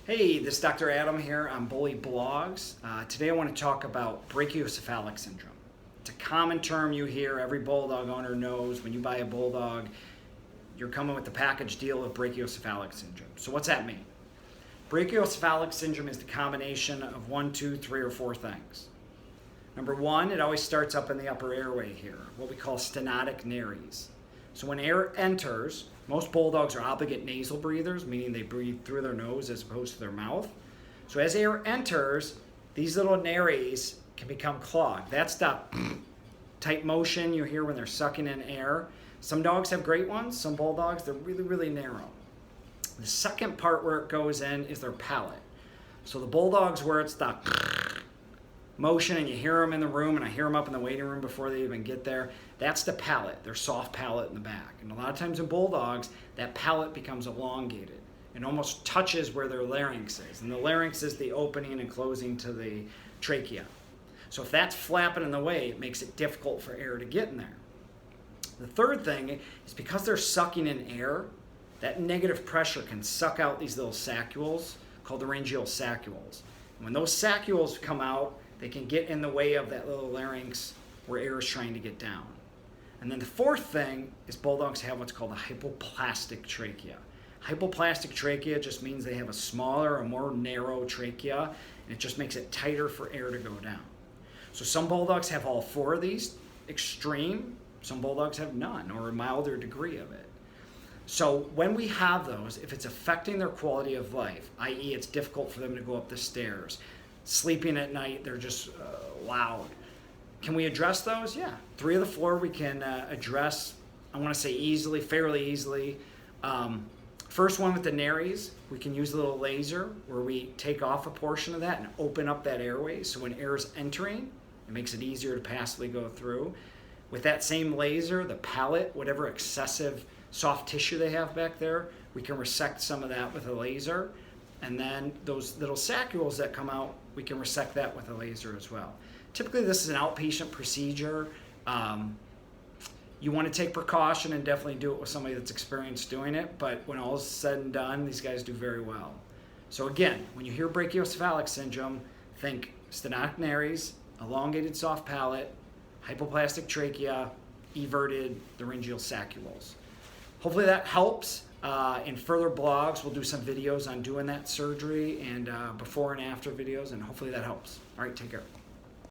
Hey, this is Dr. Adam here on Bulldogs. Today I want to talk about Brachycephalic Syndrome. It's a common term you hear. Every Bulldog owner knows when you buy a Bulldog, you're coming with the package deal of Brachycephalic Syndrome. So what's that mean? Brachycephalic Syndrome is the combination of 1, 2, 3, or 4 things. Number 1, it always starts up in the upper airway here, what we call stenotic nares. So when air enters, most Bulldogs are obligate nasal breathers, meaning they breathe through their nose as opposed to their mouth. So as air enters, these little nares can become clogged. That's the tight motion you hear when they're sucking in air. Some dogs have great ones. Some Bulldogs, they're really, really narrow. The second part where it goes in is their palate. So the Bulldogs where it's the motion and you hear them in the room, and I hear them up in the waiting room before they even get there, that's the palate, their soft palate in the back. And a lot of times in Bulldogs, that palate becomes elongated and almost touches where their larynx is. And the larynx is the opening and closing to the trachea. So if that's flapping in the way, it makes it difficult for air to get in there. The third thing is because they're sucking in air, that negative pressure can suck out these little saccules called laryngeal saccules. And when those saccules come out, they can get in the way of that little larynx where air is trying to get down. And then the fourth thing is Bulldogs have what's called a hypoplastic trachea. Hypoplastic trachea just means they have a smaller or more narrow trachea, and it just makes it tighter for air to go down. So some Bulldogs have all 4 of these, extreme. Some Bulldogs have none or a milder degree of it. So when we have those, if it's affecting their quality of life, i.e. it's difficult for them to go up the stairs, sleeping at night, they're just loud. Can we address those? Yeah. 3 of the 4 we can address, I want to say easily, fairly easily. First one with the nares, we can use a little laser where we take off a portion of that and open up that airway. So when air is entering, it makes it easier to passively go through. With that same laser, the palate, whatever excessive soft tissue they have back there, we can resect some of that with a laser. And then those little saccules that come out, we can resect that with a laser as well. Typically, this is an outpatient procedure. You want to take precaution and definitely do it with somebody that's experienced doing it, but when all is said and done, these guys do very well. So again, when you hear Brachycephalic Syndrome, think stenotic nares, elongated soft palate, hypoplastic trachea, everted laryngeal saccules. Hopefully that helps. In further blogs, we'll do some videos on doing that surgery and before and after videos, and hopefully that helps. All right, take care.